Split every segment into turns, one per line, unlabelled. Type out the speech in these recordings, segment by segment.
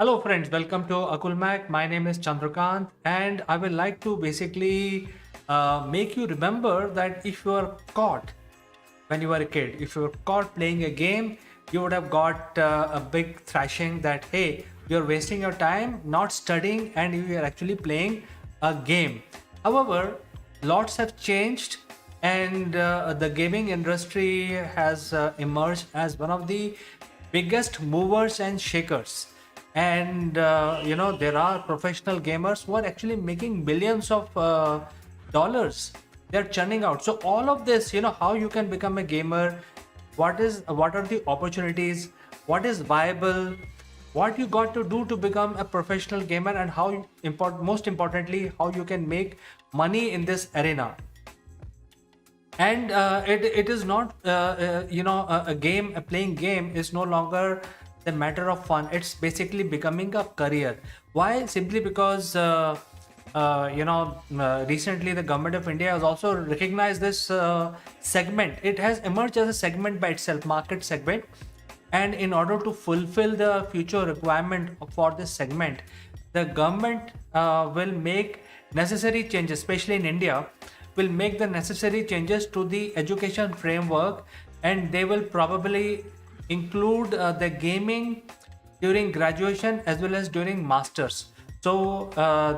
Hello, friends. Welcome to Akulmach. My name is Chandrakant, and I would like to basically make you remember that if you are caught when you were a kid, if you were caught playing a game, you would have got a big thrashing that, hey, you're wasting your time not studying and you are actually playing a game. However, lots have changed, and the gaming industry has emerged as one of the biggest movers and shakers. And there are professional gamers who are actually making billions of dollars. They're churning out. So all of this, how you can become a gamer, what are the opportunities, what is viable, what you got to do to become a professional gamer, and most importantly, how you can make money in this arena. And it is not a game, a playing game is no longer the matter of fun. It's basically becoming a career. Why? Simply because recently the government of India has also recognized this segment. It has emerged as a segment by itself, market segment. And in order to fulfill the future requirement for this segment, the government will make necessary changes, especially in India, will make the necessary changes to the education framework, and they will probably include the gaming during graduation as well as during masters. So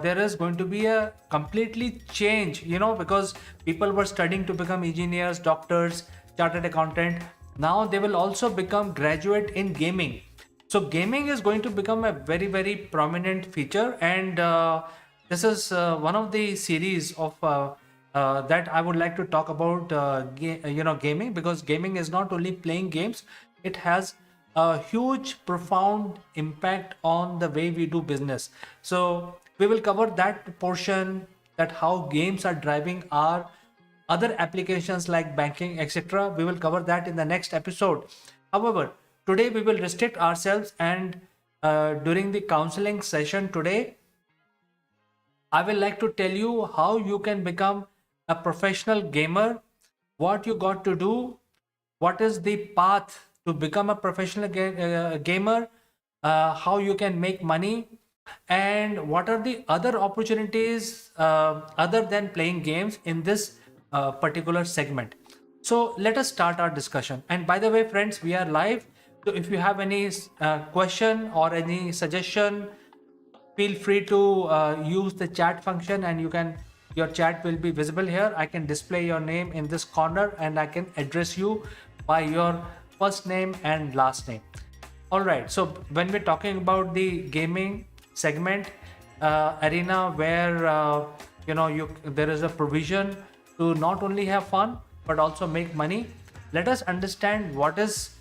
there is going to be a completely change, because people were studying to become engineers, doctors, chartered accountant. Now they will also become graduate in gaming. So gaming is going to become a very, very prominent feature, and this is one of the series of that I would like to talk about. Gaming, because gaming is not only playing games; it has a huge, profound impact on the way we do business. So we will cover that portion, that how games are driving our other applications like banking, etc. We will cover that in the next episode. However, today we will restrict ourselves, and during the counseling session today, I will like to tell you how you can become a professional gamer, what you got to do, what is the path to become a professional gamer, how you can make money, and what are the other opportunities other than playing games in this particular segment. So let us start our discussion. And by the way, friends, we are live. So if you have any question or any suggestion, feel free to use the chat function, and your chat will be visible here. I can display your name in this corner, and I can address you by your first name and last name. All right, so when we're talking about the gaming segment arena, where there is a provision to not only have fun but also make money, let us understand what is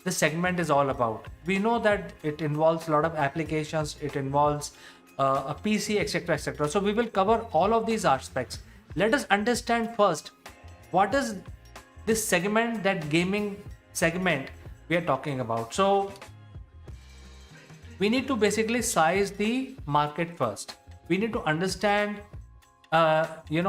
this segment is all about. We know that it involves a lot of applications, it involves a PC, etc., etc. So we will cover all of these aspects. Let us understand first what is this segment, that gaming segment we are talking about. So we need to basically size the market first. We need to understand why we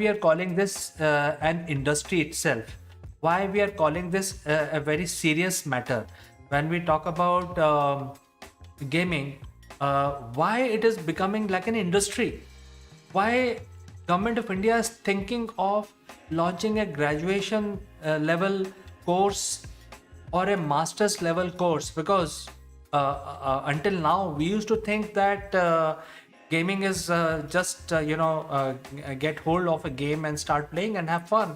are calling this an industry itself, why we are calling this a very serious matter. When we talk about gaming, why it is becoming like an industry, why government of India is thinking of launching a graduation level course or a master's level course. Because until now we used to think that gaming is just get hold of a game and start playing and have fun.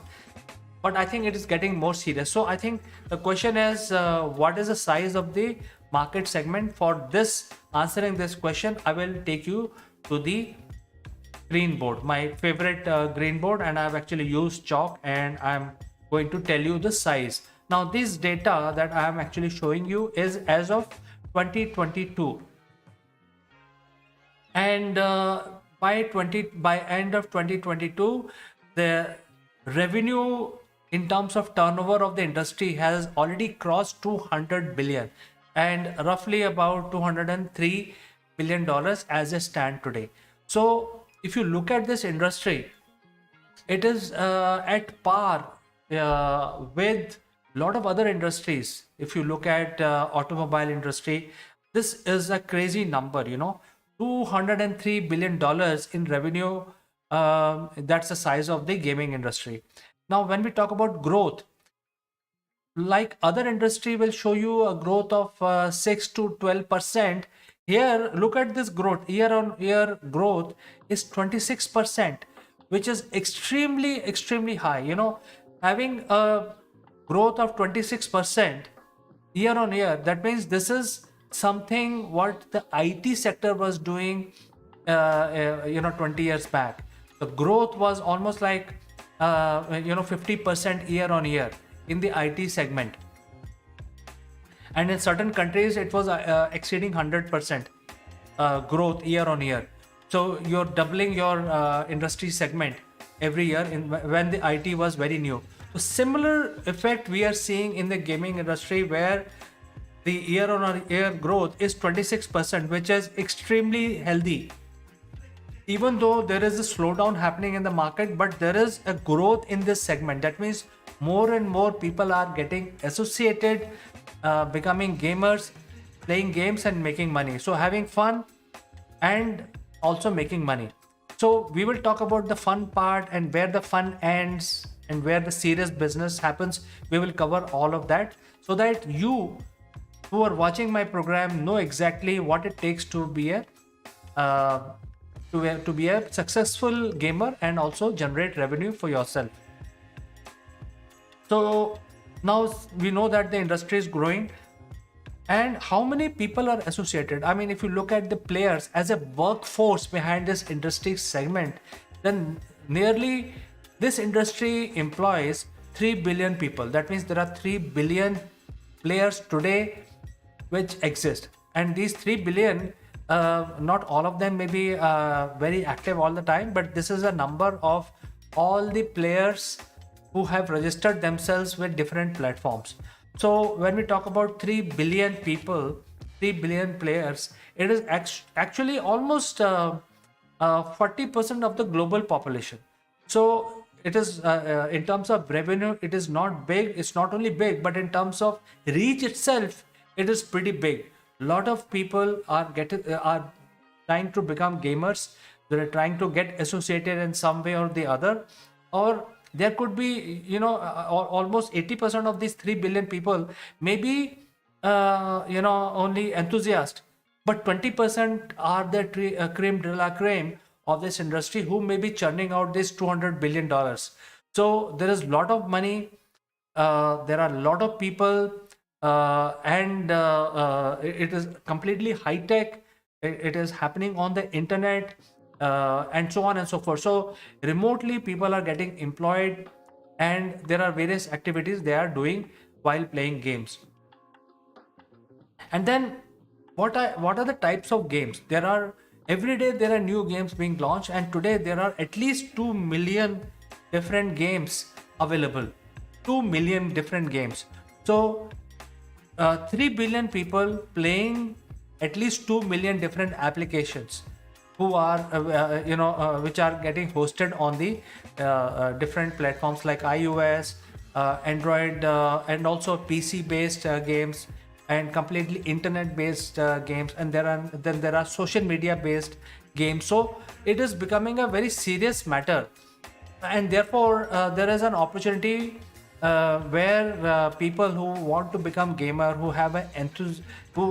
But I think it is getting more serious. So I think the question is, what is the size of the market segment? For this, answering this question, I will take you to the green board, my favorite green board, and I've actually used chalk, and I'm going to tell you the size. Now, this data that I am actually showing you is as of 2022, and by end of 2022, the revenue in terms of turnover of the industry has already crossed 200 billion, and roughly about 203 billion dollars as a stand today. So if you look at this industry, it is at par with a lot of other industries. If you look at automobile industry, This is a crazy number, $203 billion in revenue. That's the size of the gaming industry. Now, when we talk about growth, like other industry will show you a growth of 6 to 12%. Here, look at this growth. Year on year growth is 26%, which is extremely high. Having a growth of 26% year on year, that means this is something what the IT sector was doing 20 years back. The growth was almost like 50% year on year in the IT segment, and in certain countries it was exceeding 100% growth year on year. So you're doubling your industry segment every year when the IT was very new. So similar effect we are seeing in the gaming industry, where the year on year growth is 26%, which is extremely healthy. Even though there is a slowdown happening in the market, but there is a growth in this segment. That means more and more people are getting associated, becoming gamers, playing games and making money. So having fun and also making money. So we will talk about the fun part and where the fun ends and where the serious business happens. We will cover all of that so that you who are watching my program know exactly what it takes to be a successful gamer and also generate revenue for yourself. So now we know that the industry is growing, and how many people are associated. I mean, if you look at the players as a workforce behind this industry segment, then nearly this industry employs 3 billion people. That means there are 3 billion players today which exist, and these 3 billion, not all of them may be very active all the time, but this is a number of all the players who have registered themselves with different platforms. So when we talk about 3 billion people, 3 billion players, it is actually almost 40% of the global population. So it is in terms of revenue, it is not big. It's not only big, but in terms of reach itself, it is pretty big. Lot of people are trying to become gamers. They're trying to get associated in some way or the other, or there could be almost 80% of these 3 billion people maybe only enthusiasts, but 20% are the creme de la creme of this industry who may be churning out this $200 billion. So there is a lot of money, there are a lot of people, and it is completely high tech. It is happening on the internet, and so on and so forth. So remotely people are getting employed, and there are various activities they are doing while playing games. And then what are the types of games? There are every day there are new games being launched, and today there are at least 2 million different games available. 2 million different games. So 3 billion people playing at least 2 million different applications who are which are getting hosted on the different platforms like iOS, Android, and also PC based games, and completely internet based games, and there are social media based games. So it is becoming a very serious matter, and therefore there is an opportunity where people who want to become gamer, who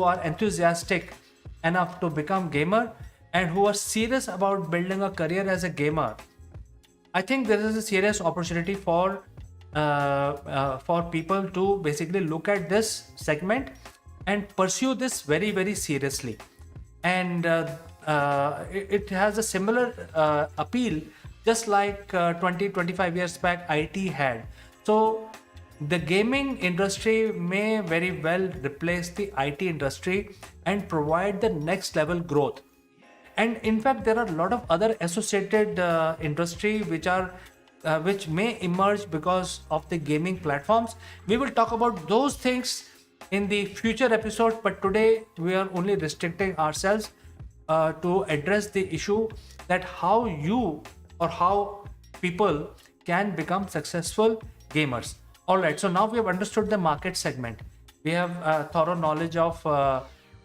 are enthusiastic enough to become gamer, and who are serious about building a career as a gamer, I think there is a serious opportunity for people to basically look at this segment and pursue this very seriously. And it has a similar appeal, just like 20-25 years back IT had. So the gaming industry may very well replace the IT industry and provide the next level growth. And in fact, there are a lot of other associated industry which may emerge because of the gaming platforms. We will talk about those things in the future episode, but today we are only restricting ourselves to address the issue that how you or how people can become successful gamers. All right, so now we have understood the market segment. We have thorough knowledge of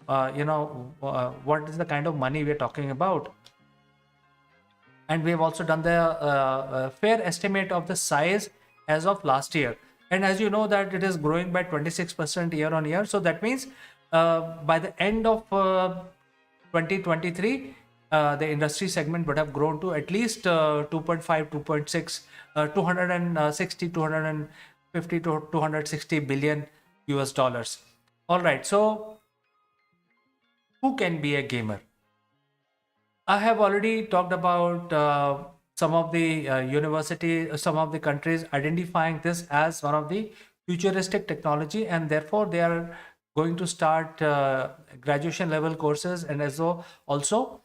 what is the kind of money we're talking about. And we have also done the fair estimate of the size as of last year. And as you know that it is growing by 26% year on year. So that means by the end of 2023, the industry segment would have grown to at least 2.5, 2.6, 260, 250 to 260 billion US dollars. All right. So who can be a gamer? I have already talked about some of the some of the countries identifying this as one of the futuristic technology, and therefore they are going to start graduation level courses and also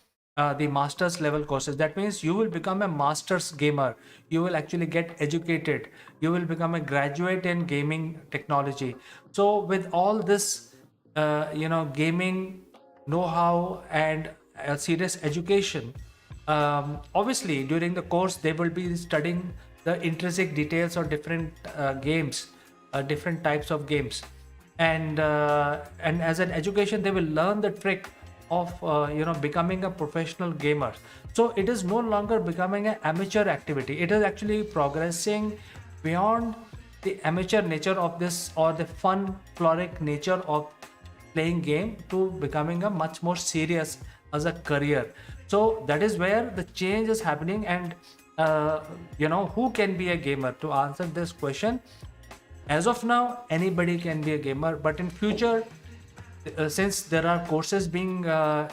the master's level courses. That means you will become a master's gamer. You will actually get educated. You will become a graduate in gaming technology. So with all this, gaming know-how and serious education, obviously during the course they will be studying the intrinsic details of different games, different types of games, and as an education they will learn the trick of becoming a professional gamer. So it is no longer becoming an amateur activity. It is actually progressing beyond the amateur nature of this, or the fun floric nature of playing game, to becoming a much more serious as a career. So that is where the change is happening. And who can be a gamer? To answer this question, as of now anybody can be a gamer, but in future, since there are courses being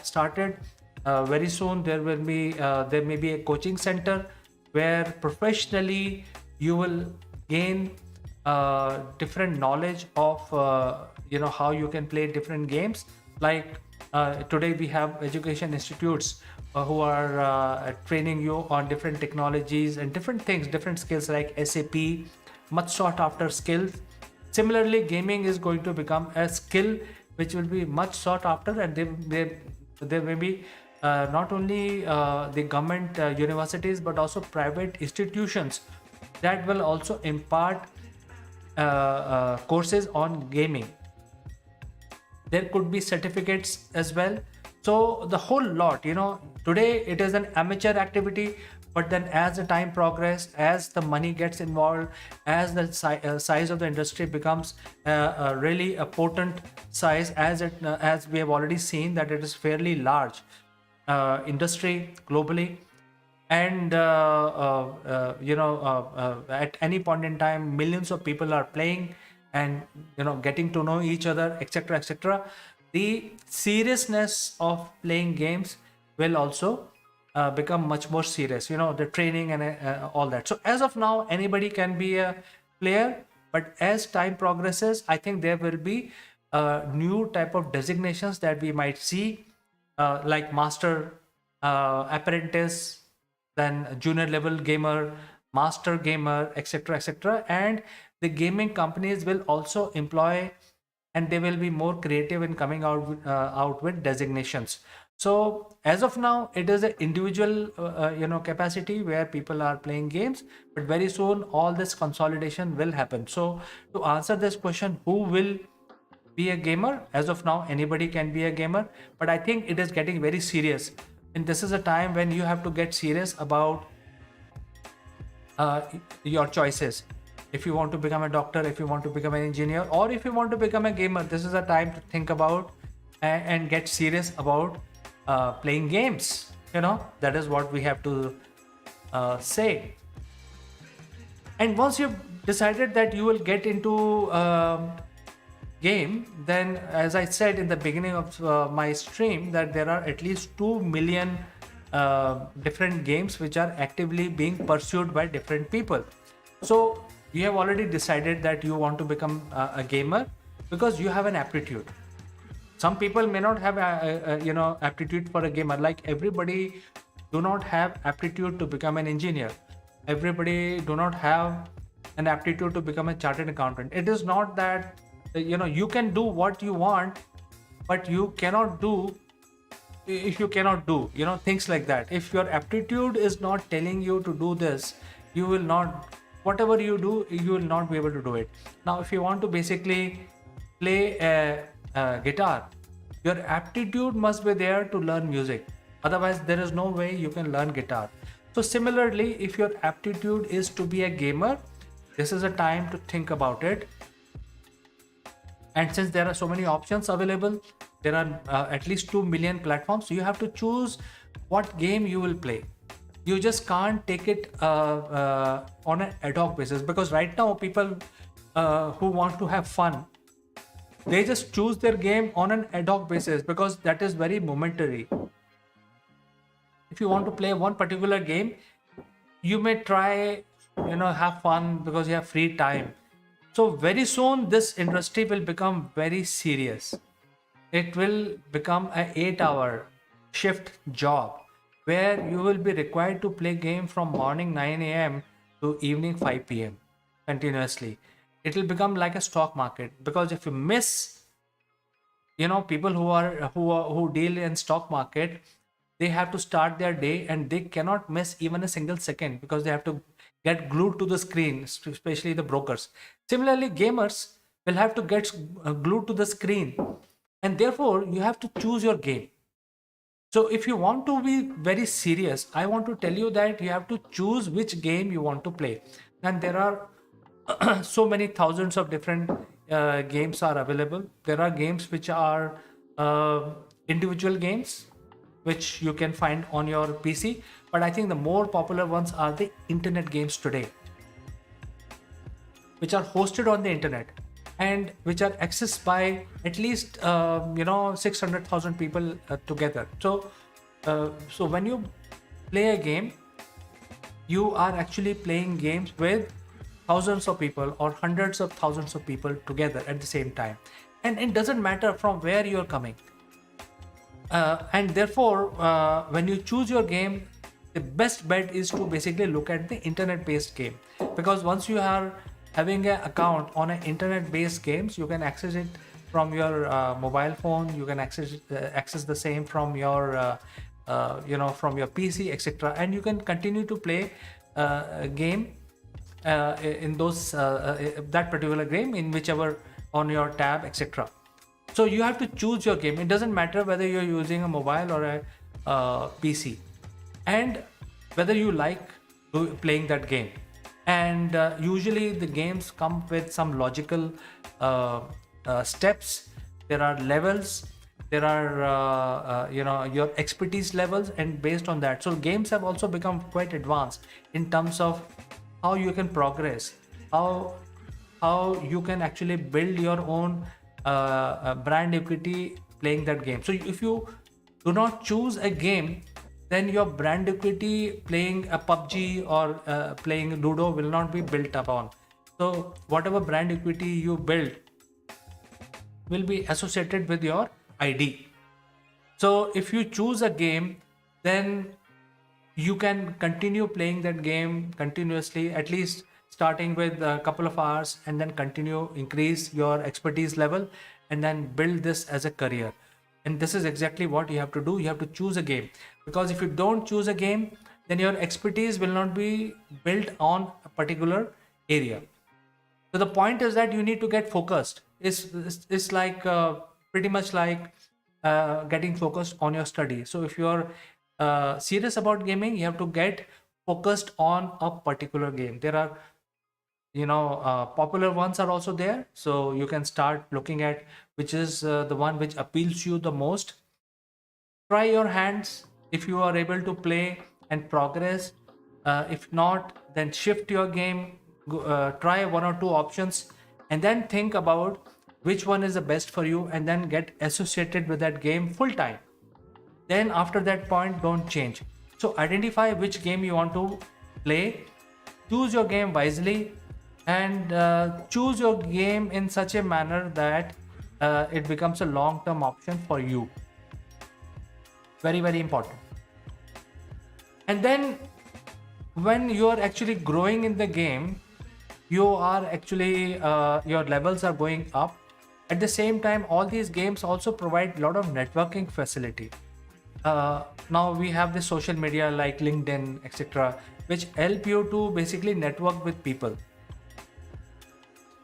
started, very soon there may be a coaching center where professionally you will gain different knowledge of how you can play different games. Like today we have education institutes who are training you on different technologies and different things, different skills like SAP, much sought after skills. Similarly, gaming is going to become a skill which will be much sought after, and there may be not only the government universities but also private institutions that will also impart courses on gaming. There could be certificates as well. So the whole lot, today it is an amateur activity, but then as the time progresses, as the money gets involved, as the size of the industry becomes really a potent size, as we have already seen that it is fairly large industry globally, and at any point in time millions of people are playing and getting to know each other, etc., etc. The seriousness of playing games will also become much more serious, the training and all that. So as of now anybody can be a player, but as time progresses I think there will be new type of designations that we might see, like master, apprentice, then junior level gamer, master gamer, etc., etc. And the gaming companies will also employ, and they will be more creative in coming out with designations. So as of now it is an individual capacity where people are playing games, but very soon all this consolidation will happen. So to answer this question, who will be a gamer? As of now anybody can be a gamer, but I think it is getting very serious, and this is a time when you have to get serious about your choices. If you want to become a doctor, if you want to become an engineer, or if you want to become a gamer, this is a time to think about and get serious about playing games. That is what we have to say. And once you've decided that you will get into game, then as I said in the beginning of my stream, that there are at least 2 million different games which are actively being pursued by different people. So you have already decided that you want to become a gamer because you have an aptitude. Some people may not have aptitude for a gamer. Like everybody do not have aptitude to become an engineer. Everybody do not have an aptitude to become a chartered accountant. It is not that you can do what you want, but you cannot do if you cannot do things like that. If your aptitude is not telling you to do this, you will not, whatever you do, you will not be able to do it. Now if you want to basically play a guitar, Your aptitude must be there to learn music. Otherwise, there is no way you can learn guitar. So similarly, if your aptitude is to be a gamer, this is a time to think about it. And since there are so many options available, there are at least 2 million platforms. So you have to choose what game you will play. You just can't take it on an ad hoc basis, because right now people who want to have fun, they just choose their game on an ad hoc basis because that is very momentary. If you want to play one particular game, you may try, have fun because you have free time. So very soon this industry will become very serious. It will become an 8-hour shift job where you will be required to play game from morning 9 a.m. to evening 5 p.m. continuously. It will become like a stock market, because if you miss, people who deal in stock market, they have to start their day and they cannot miss even a single second because they have to get glued to the screen, especially the brokers. Similarly, gamers will have to get glued to the screen, and therefore you have to choose your game. So if you want to be very serious, I want to tell you that you have to choose which game you want to play. And there are so many thousands of different games are available. There are games which are individual games, which you can find on your PC. But I think the more popular ones are the internet games today, which are hosted on the internet and which are accessed by at least 600,000 people together. So when you play a game, you are actually playing games with thousands of people or hundreds of thousands of people together at the same time, and it doesn't matter from where you're coming. And therefore, when you choose your game, the best bet is to basically look at the internet-based game, because once you are having an account on an internet-based games, you can access it from your mobile phone. You can access the same from your from your PC, etc. And you can continue to play a game in those that particular game in whichever on your tab, etc. So you have to choose your game. It doesn't matter whether you're using a mobile or a PC, and whether you like playing that game. And usually the games come with some logical steps. There are levels. There are your expertise levels, and based on that, so games have also become quite advanced in terms of how you can progress, how you can actually build your own brand equity playing that game. So if you do not choose a game, then your brand equity playing a PUBG or playing Ludo will not be built upon. So whatever brand equity you build will be associated with your ID. So if you choose a game, then you can continue playing that game continuously, at least starting with a couple of hours, and then continue, increase your expertise level, and then build this as a career. And this is exactly what you have to do. You have to choose a game, because if you don't choose a game, then your expertise will not be built on a particular area. So the point is that you need to get focused. It's like pretty much like getting focused on your study. So if you're serious about gaming, you have to get focused on a particular game. There are popular ones are also there, so you can start looking at which is the one which appeals you the most. Try your hands if you are able to play and progress. If not, then shift your game, try one or two options, and then think about which one is the best for you, and then get associated with that game full time. Then after that point, don't change. So identify which game you want to play, choose your game wisely, and choose your game in such a manner that it becomes a long-term option for you. Very, very important. And then when you are actually growing in the game, you are actually your levels are going up. At the same time, all these games also provide a lot of networking facility. Now we have the social media like LinkedIn, etc., which help you to basically network with people.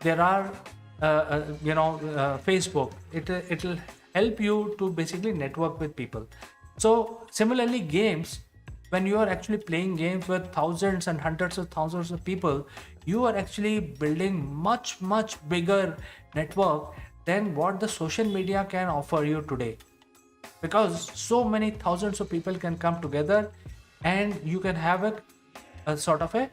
There are Facebook. It'll help you to basically network with people. So similarly, games, when you are actually playing games with thousands and hundreds of thousands of people, you are actually building much bigger network than what the social media can offer you today, because so many thousands of people can come together and you can have a sort of a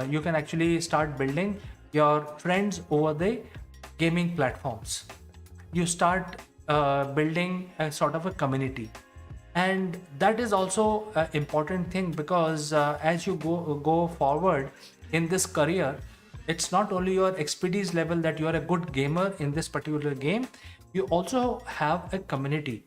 you can actually start building your friends over the gaming platforms. You start building a sort of a community, and that is also an important thing, because as you go forward in this career, it's not only your expertise level that you are a good gamer in this particular game, you also have a community.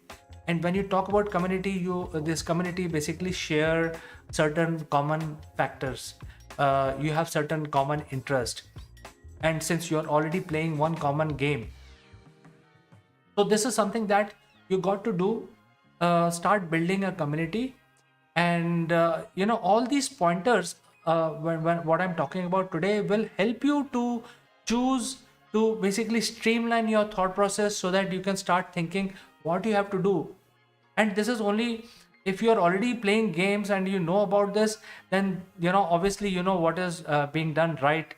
And when you talk about community, you this community basically share certain common factors. You have certain common interest, and since you're already playing one common game, so this is something that you got to do. Start building a community, and all these pointers, when what I'm talking about today will help you to choose, to basically streamline your thought process so that you can start thinking what you have to do. And this is only if you're already playing games and you know about this, then obviously what is being done right.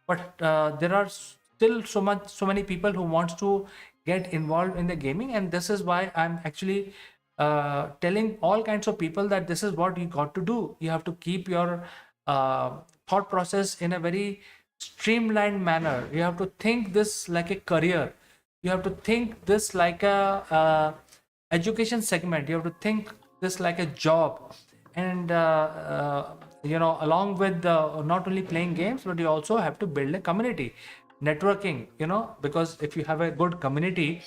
But there are still so many people who wants to get involved in the gaming, and this is why I'm actually telling all kinds of people that this is what you got to do. You have to keep your thought process in a very streamlined manner. You have to think this like a career. You have to think this like a education segment. You have to think this like a job. And along with not only playing games, but you also have to build a community, networking, because if you have a good community,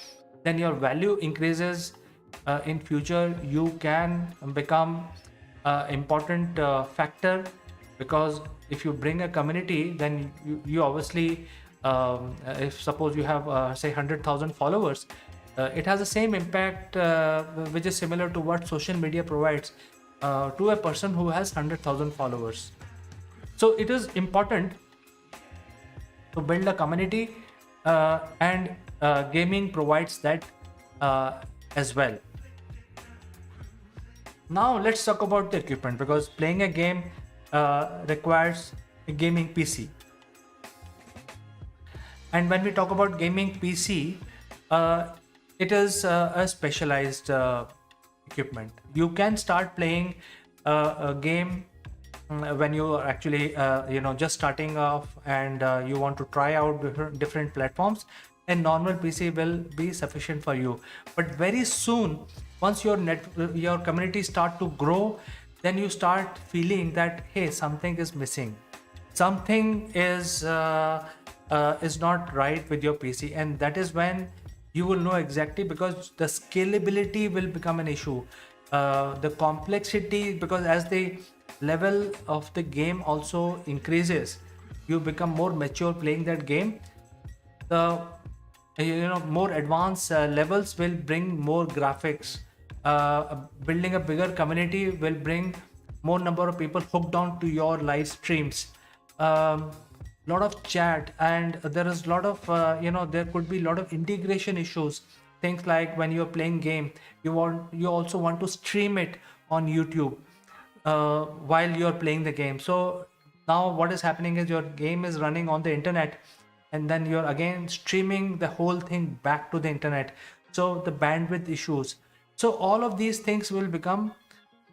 then your value increases. In future you can become important factor, because if you bring a community, then you obviously, if suppose you have say 100,000 followers, it has the same impact, which is similar to what social media provides to a person who has 100,000 followers. So it is important to build a community, and gaming provides that as well. Now let's talk about the equipment, because playing a game requires a gaming PC. And when we talk about gaming PC, it is a specialized equipment. You can start playing a game when you are actually just starting off, and you want to try out different platforms, and normal PC will be sufficient for you. But very soon, once your community start to grow, then you start feeling that, hey, something is missing, something is not right with your PC. And that is when you will know exactly, because the scalability will become an issue, the complexity, because as the level of the game also increases, you become more mature playing that game. The more advanced levels will bring more graphics. Building a bigger community will bring more number of people hooked on to your live streams. Lot of chat, and there is a lot of there could be a lot of integration issues. Things like when you're playing game, you also want to stream it on YouTube while you're playing the game. So now what is happening is your game is running on the internet, and then you're again streaming the whole thing back to the internet. So the bandwidth issues. So all of these things will become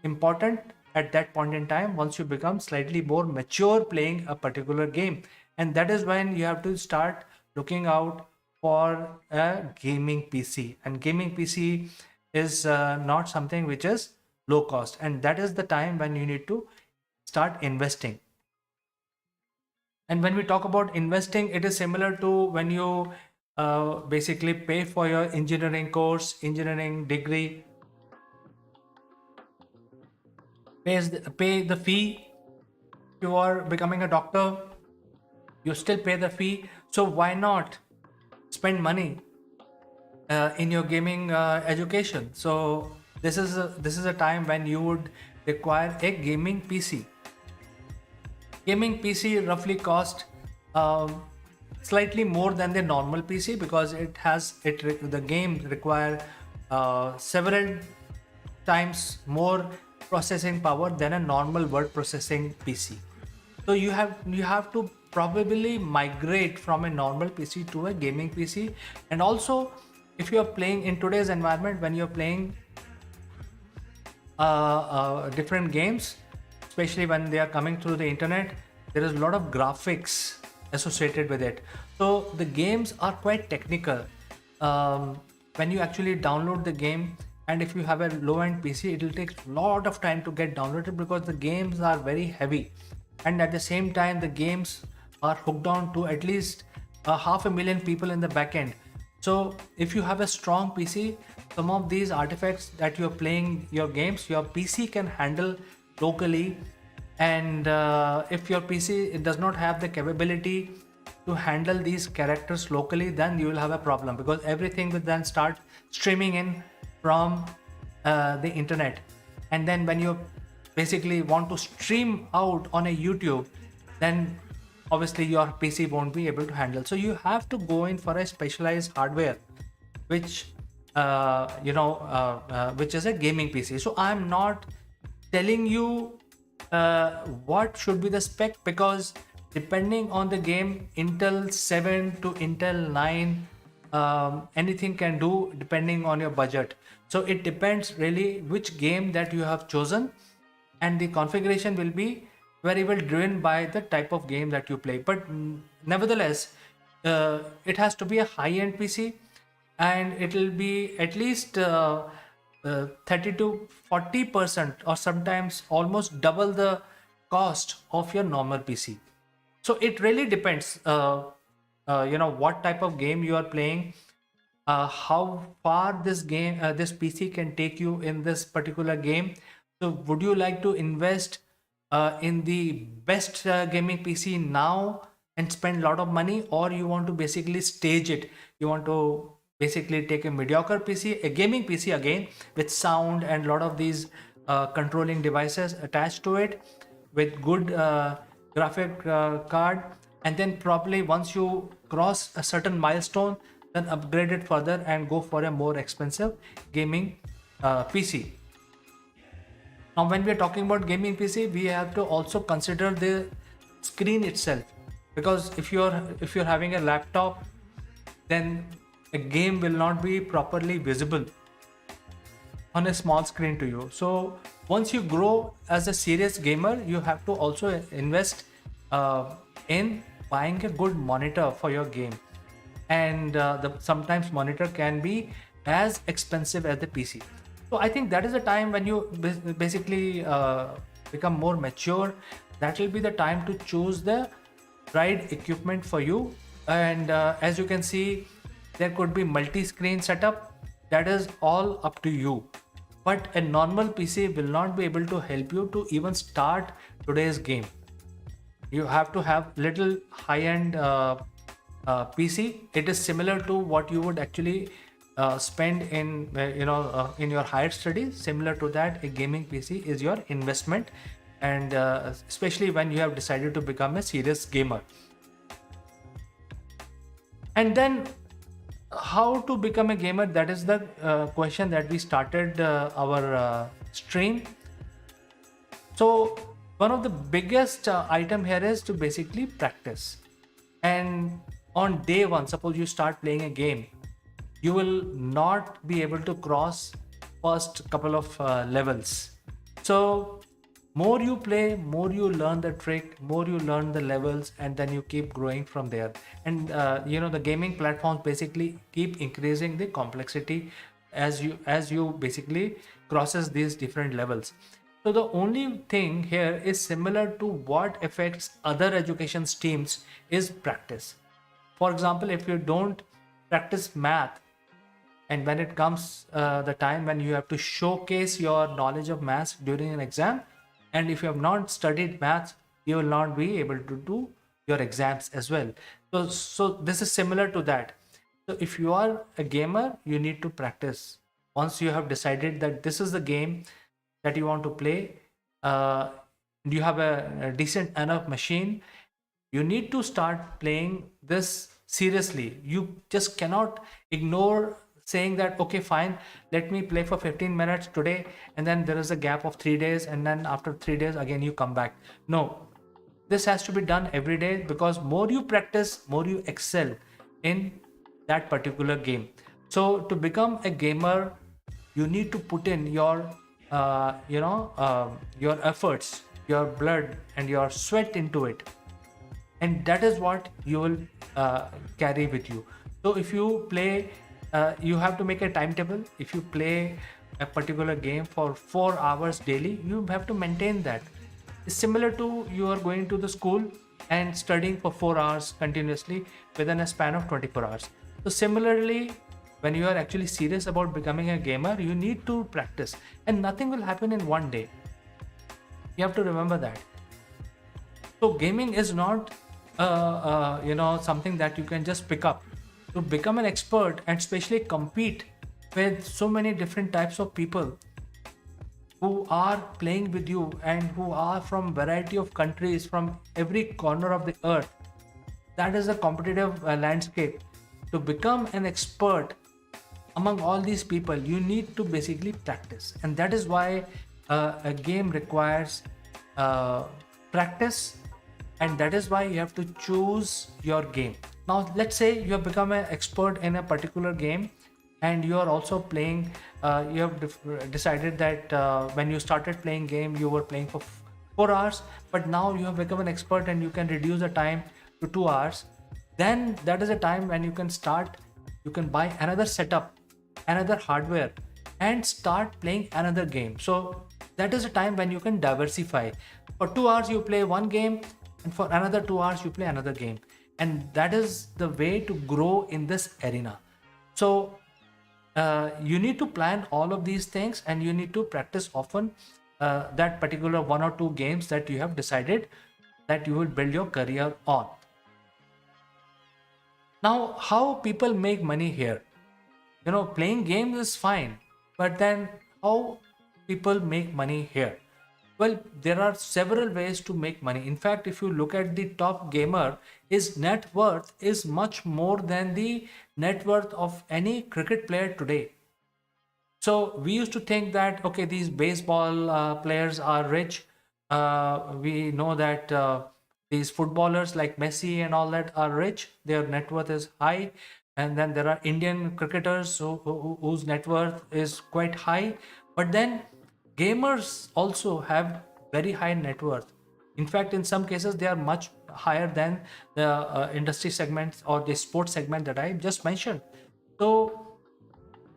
important at that point in time, once you become slightly more mature playing a particular game. And that is when you have to start looking out for a gaming PC. And gaming PC is not something which is low cost, and that is the time when you need to start investing. And when we talk about investing, it is similar to when you basically pay for your engineering course, engineering degree, pay the fee. You are becoming a doctor, you still pay the fee. So why not spend money in your gaming education? So this is a time when you would require a gaming PC. Gaming PC roughly cost slightly more than the normal PC, because the game require several times more processing power than a normal word processing PC. So you have to probably migrate from a normal PC to a gaming PC. And also, if you are playing in today's environment, when you're playing different games, especially when they are coming through the internet, there is a lot of graphics associated with it. So the games are quite technical. When you actually download the game, and if you have a low-end PC, it will take a lot of time to get downloaded because the games are very heavy, and at the same time, the games are hooked on to at least 500,000 people in the backend. So if you have a strong PC, some of these artifacts that you're playing your games, your PC can handle locally. And if your PC it does not have the capability to handle these characters locally, then you will have a problem, because everything will then start streaming in from the internet. And then when you basically want to stream out on a YouTube, then obviously your PC won't be able to handle. So you have to go in for a specialized hardware, which which is a gaming PC. So I'm not telling you what should be the spec, because depending on the game, Intel 7 to Intel 9, anything can do depending on your budget. So it depends really which game that you have chosen, and the configuration will be very well driven by the type of game that you play. But nevertheless, it has to be a high-end PC, and it will be at least 30 to 40%, or sometimes almost double the cost of your normal PC. So it really depends, what type of game you are playing, how far this PC can take you in this particular game. So would you like to invest in the best gaming PC now and spend a lot of money, or you want to basically stage it? You want to basically take a mediocre PC, a gaming PC again, with sound and a lot of these controlling devices attached to it, with good graphic card, and then probably once you cross a certain milestone, then upgrade it further and go for a more expensive gaming PC. Now, when we are talking about gaming PC, we have to also consider the screen itself, because if you're having a laptop, then a game will not be properly visible on a small screen to you. So once you grow as a serious gamer, you have to also invest in buying a good monitor for your game. And sometimes monitor can be as expensive as the PC. So I think that is the time when you basically become more mature. That will be the time to choose the right equipment for you. And as you can see, there could be multi-screen setup. That is all up to you. But a normal PC will not be able to help you to even start today's game. You have to have little high-end PC. It is similar to what you would actually spend in in your higher studies. Similar to that, a gaming PC is your investment, and especially when you have decided to become a serious gamer. And then, how to become a gamer? That is the question that we started our stream. So one of the biggest item here is to basically practice. And on day one, suppose you start playing a game, you will not be able to cross first couple of levels. So more you play, more you learn the trick, more you learn the levels, and then you keep growing from there. And the gaming platforms basically keep increasing the complexity as you basically crosses these different levels. So the only thing here is similar to what affects other education streams is practice. For example, if you don't practice math, and when it comes the time when you have to showcase your knowledge of maths during an exam, and if you have not studied maths, you will not be able to do your exams as well. So this is similar to that. So if you are a gamer, you need to practice. Once you have decided that this is the game that you want to play, you have a decent enough machine, You need to start playing this seriously. You just cannot ignore saying that, okay, fine, let me play for 15 minutes today, and then there is a gap of 3 days, and then after 3 days, again, you come back. No, this has to be done every day, because more you practice, more you excel in that particular game. So to become a gamer, you need to put in your efforts, your blood and your sweat into it, and that is what you will carry with you. So if you play, you have to make a timetable. If you play a particular game for 4 hours daily, you have to maintain that. It's similar to you are going to the school and studying for 4 hours continuously within a span of 24 hours. So similarly, when you are actually serious about becoming a gamer, you need to practice, and nothing will happen in one day. You have to remember that. So gaming is not something that you can just pick up. To become an expert and especially compete with so many different types of people who are playing with you and who are from variety of countries from every corner of the earth, that is a competitive landscape. To become an expert among all these people, you need to basically practice, and that is why a game requires practice, and that is why you have to choose your game. Now let's say you have become an expert in a particular game, and you are also playing, you have decided that when you started playing game you were playing for 4 hours, but now you have become an expert and you can reduce the time to 2 hours. Then that is a time when you can buy another setup, another hardware, and start playing another game. So that is a time when you can diversify. For 2 hours you play one game, and for another 2 hours you play another game, and that is the way to grow in this arena. So you need to plan all of these things, and you need to practice often that particular 1 or 2 games that you have decided that you will build your career on. Now, how people make money here? Playing games is fine, but then how people make money here? Well, there are several ways to make money. In fact, if you look at the top gamer, his net worth is much more than the net worth of any cricket player today. So we used to think that, okay, these baseball players are rich. We know that these footballers like Messi and all that are rich. Their net worth is high. And then there are Indian cricketers whose net worth is quite high. But then gamers also have very high net worth. In fact, in some cases, they are much higher than the industry segments or the sports segment that I just mentioned. So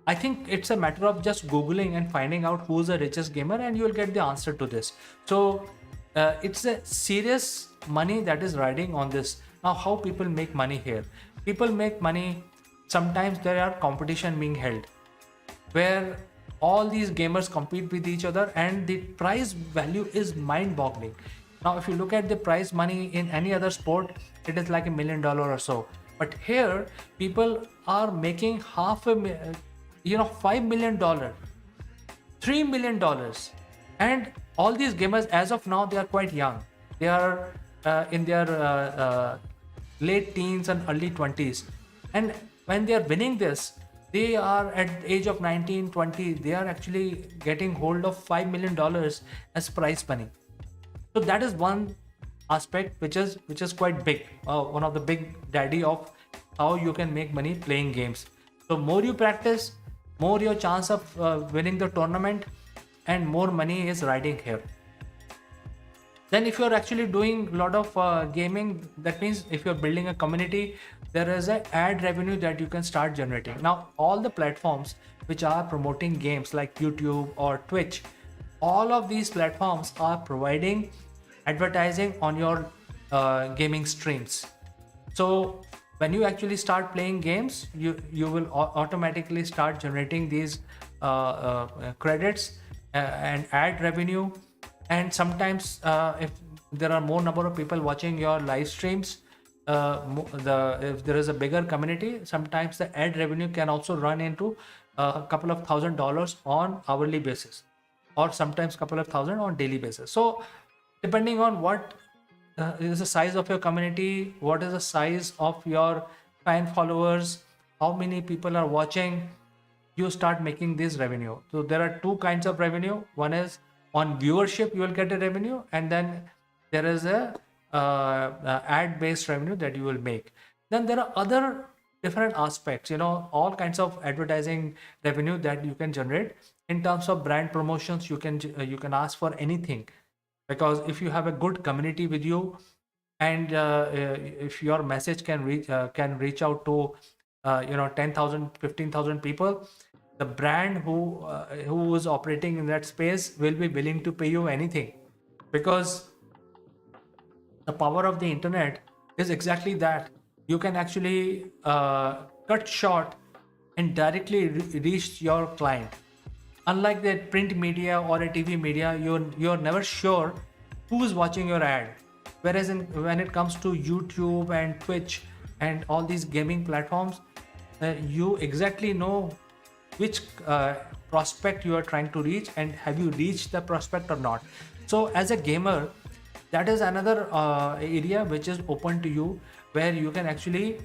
I think it's a matter of just Googling and finding out who's the richest gamer, and you will get the answer to this. So it's a serious money that is riding on this. Now, how people make money here? People make money, sometimes there are competition being held where all these gamers compete with each other, and the prize value is mind-boggling. Now, if you look at the prize money in any other sport, it is like $1 million or so. But here, people are making $5 million, $3 million. And all these gamers, as of now, they are quite young. They are in their late teens and early 20s. And when they are winning this, they are at the age of 19, 20. They are actually getting hold of $5 million as prize money. So that is one aspect which is quite big. One of the big daddy of how you can make money playing games. So more you practice, more your chance of winning the tournament, and more money is riding here. Then if you're actually doing a lot of gaming, that means if you're building a community, there is an ad revenue that you can start generating. Now, all the platforms which are promoting games like YouTube or Twitch, all of these platforms are providing advertising on your gaming streams. So when you actually start playing games, you will automatically start generating these credits and ad revenue. And sometimes if there are more number of people watching your live streams, if there is a bigger community, sometimes the ad revenue can also run into a couple of $1,000 on hourly basis, or sometimes couple of thousand on daily basis. So depending on what is the size of your community, what is the size of your fan followers, how many people are watching, you start making this revenue. So there are two kinds of revenue. One is on viewership, you will get a revenue, and then there is a ad based revenue that you will make. Then there are other different aspects, all kinds of advertising revenue that you can generate. In terms of brand promotions, you can ask for anything, because if you have a good community with you, and if your message can reach out to 10,000, 15,000 people, the brand who is operating in that space will be willing to pay you anything, because the power of the internet is exactly that. You can actually cut short and directly reach your client. Unlike the print media or a TV media, you're never sure who is watching your ad. Whereas when it comes to YouTube and Twitch and all these gaming platforms, you exactly know which prospect you are trying to reach, and have you reached the prospect or not. So as a gamer, that is another area which is open to you, where you can actually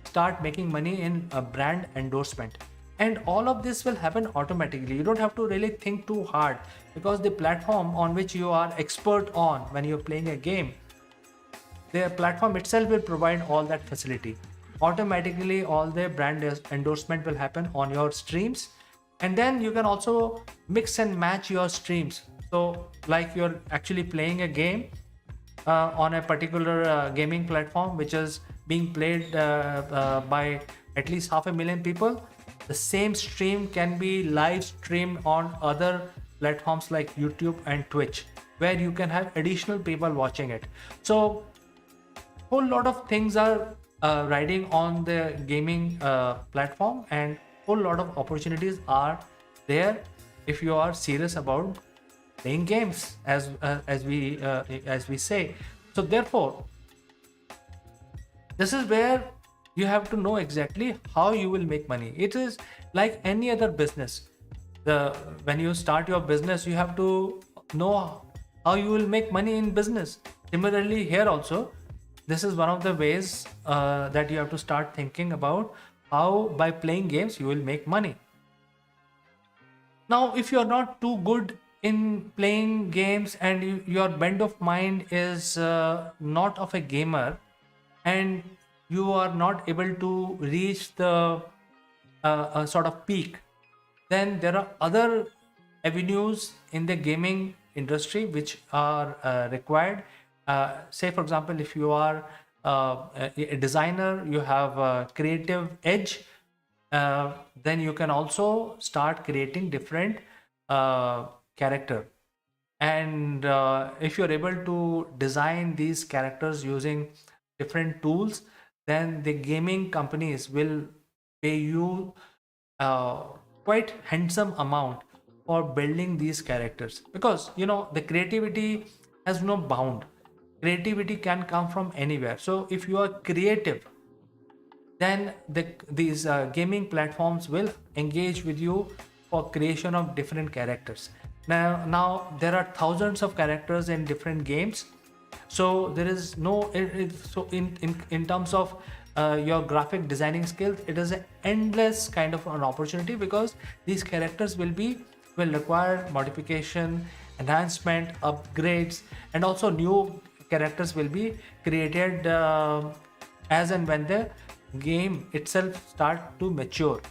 start making money in a brand endorsement. And all of this will happen automatically. You don't have to really think too hard, because the platform on which you are expert on when you're playing a game, the platform itself will provide all that facility. Automatically all the brand endorsement will happen on your streams. And then you can also mix and match your streams. So like you're actually playing a game on a particular gaming platform which is being played by at least 500,000 people. The same stream can be live streamed on other platforms like YouTube and Twitch, where you can have additional people watching it. So whole lot of things are riding on the gaming platform, and whole lot of opportunities are there if you are serious about playing games, as we say. So therefore, this is where you have to know exactly how you will make money. It is like any other business. When you start your business, you have to know how you will make money in business. Similarly, here also, this is one of the ways that you have to start thinking about how by playing games you will make money. Now, if you're not too good in playing games, and your bent of mind is not of a gamer, and you are not able to reach the sort of peak, then there are other avenues in the gaming industry which are required. Say, for example, if you are a designer, you have a creative edge, then you can also start creating different character. And if you're able to design these characters using different tools, then the gaming companies will pay you quite handsome amount for building these characters, because the creativity has no bound. Creativity can come from anywhere. So if you are creative, then these gaming platforms will engage with you for creation of different characters. Now there are thousands of characters in different games, so there is no so in terms of your graphic designing skills, it is an endless kind of an opportunity, because these characters will require modification, enhancement, upgrades, and also new characters will be created as and when the game itself start to mature.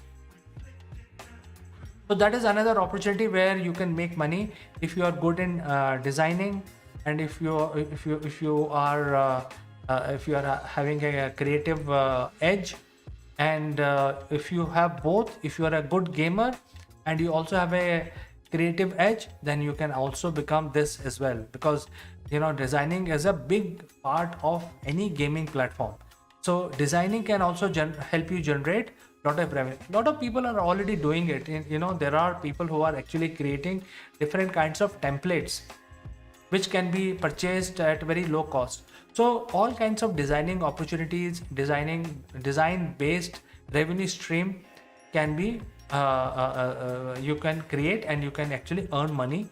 So that is another opportunity where you can make money if you are good in designing, and if you are having a creative edge, and if you have both, if you are a good gamer and you also have a creative edge, then you can also become this as well, because designing is a big part of any gaming platform. So designing can also help you generate lot of revenue. Lot of people are already doing it. There are people who are actually creating different kinds of templates which can be purchased at very low cost. So all kinds of designing opportunities, design based revenue stream can be you can create, and you can actually earn money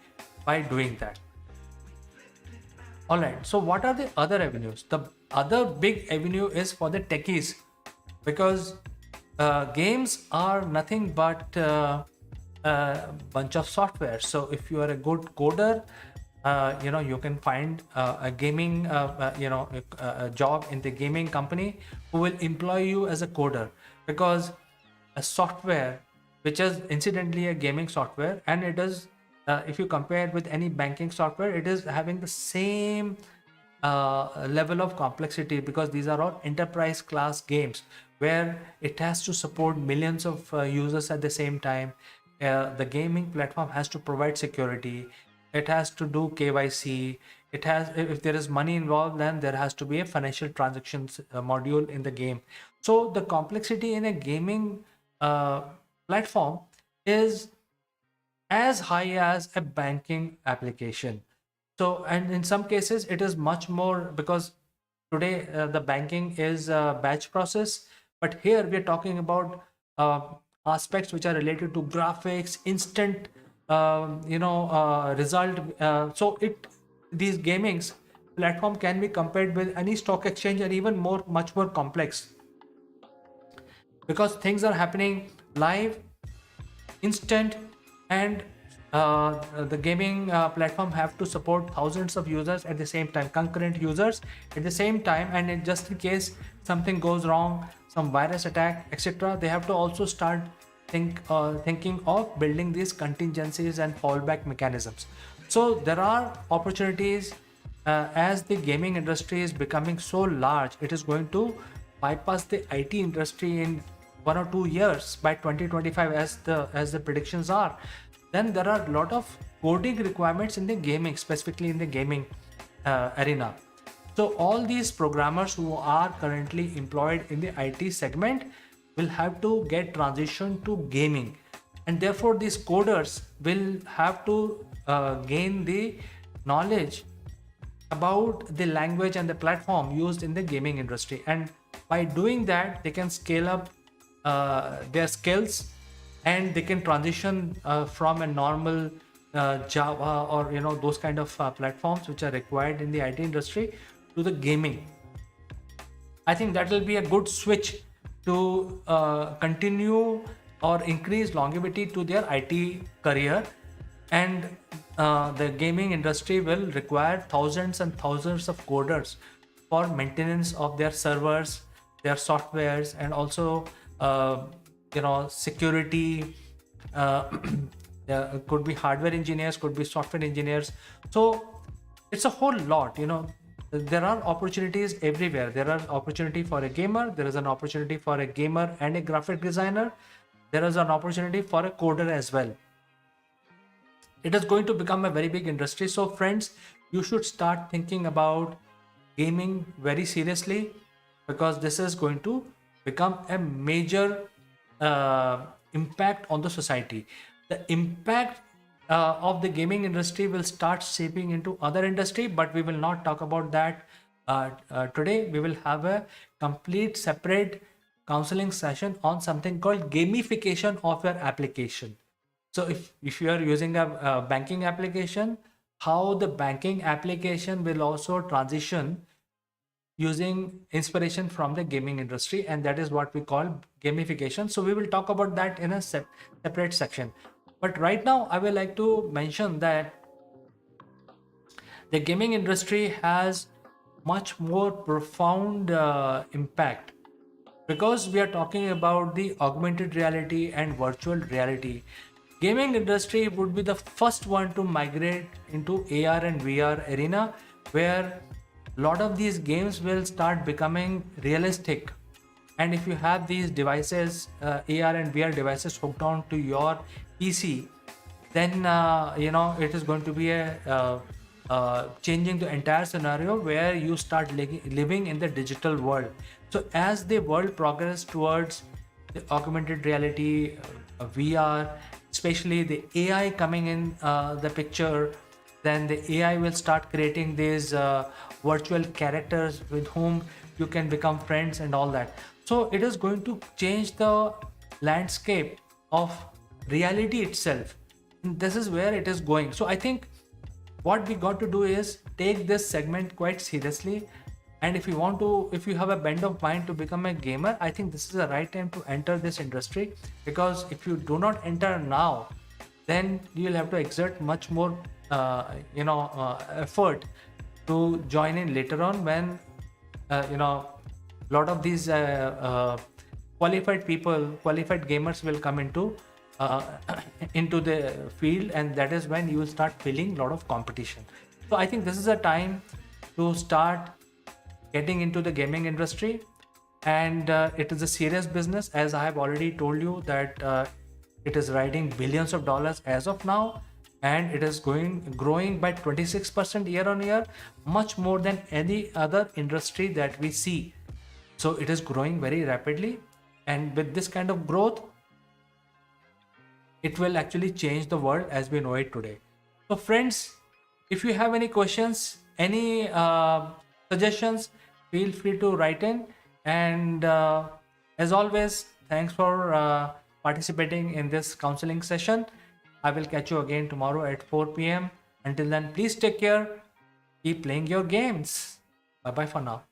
by doing that. All right. So what are the other avenues? The other big avenue is for the techies, because games are nothing but a bunch of software. So if you are a good coder, you can find a gaming, a job in the gaming company who will employ you as a coder, because a software, which is incidentally a gaming software, and it is, if you compare it with any banking software, it is having the same level of complexity, because these are all enterprise class games where it has to support millions of users at the same time. The gaming platform has to provide security, it has to do KYC, it has, if there is money involved, then there has to be a financial transactions module in the game. So the complexity in a gaming platform is as high as a banking application. So, and in some cases, it is much more, because today the banking is a batch process, but here we are talking about aspects which are related to graphics, instant, result. So, these gamings platform can be compared with any stock exchange, and even much more complex, because things are happening live, instant, and the gaming platform have to support thousands of users at the same time, concurrent users at the same time, and just in case something goes wrong, some virus attack, etc., they have to also start thinking of building these contingencies and fallback mechanisms. So there are opportunities. As the gaming industry is becoming so large, it is going to bypass the IT industry in 1 or 2 years by 2025, as the predictions are. Then there are a lot of coding requirements in the gaming, specifically in the gaming arena. So all these programmers who are currently employed in the IT segment will have to get transitioned to gaming, and therefore these coders will have to gain the knowledge about the language and the platform used in the gaming industry, and by doing that they can scale up their skills, and they can transition from a normal Java, or those kind of platforms which are required in the IT industry, to the gaming. I think that will be a good switch to continue or increase longevity to their IT career, and the gaming industry will require thousands and thousands of coders for maintenance of their servers, their softwares, and also security. Could be hardware engineers, could be software engineers. So it's a whole lot. There are opportunities everywhere. There are opportunity for a gamer, there is an opportunity for a gamer and a graphic designer, there is an opportunity for a coder as well. It is going to become a very big industry. So friends, you should start thinking about gaming very seriously, because this is going to become a major impact on the society. The impact of the gaming industry will start shaping into other industry, but we will not talk about that today. We will have a complete separate counseling session on something called gamification of your application. So if you are using a banking application, how the banking application will also transition using inspiration from the gaming industry, and that is what we call gamification. So we will talk about that in a separate section. But right now I would like to mention that the gaming industry has much more profound impact, because we are talking about the augmented reality and virtual reality. Gaming industry would be the first one to migrate into AR and VR arena, where a lot of these games will start becoming realistic. And if you have these devices, AR and VR devices hooked on to your PC, then it is going to be a changing the entire scenario, where you start living in the digital world. So as the world progresses towards the augmented reality, VR, especially the AI coming in the picture, then the AI will start creating these virtual characters with whom you can become friends and all that. So it is going to change the landscape of reality itself. This is where it is going. So I think what we got to do is take this segment quite seriously. And if you have a bent of mind to become a gamer, I think this is the right time to enter this industry, because if you do not enter now, then you'll have to exert much more effort to join in later on, when a lot of these qualified gamers will come uh, into the field, and that is when you will start feeling a lot of competition. So I think this is a time to start getting into the gaming industry, and it is a serious business, as I have already told you that it is riding billions of dollars as of now, and it is growing by 26% year on year, much more than any other industry that we see. So it is growing very rapidly, and with this kind of growth, it will actually change the world as we know it today. So friends, if you have any questions, any suggestions, feel free to write in. And as always, thanks for participating in this counseling session. I will catch you again tomorrow at 4 p.m. Until then, please take care. Keep playing your games. Bye bye for now.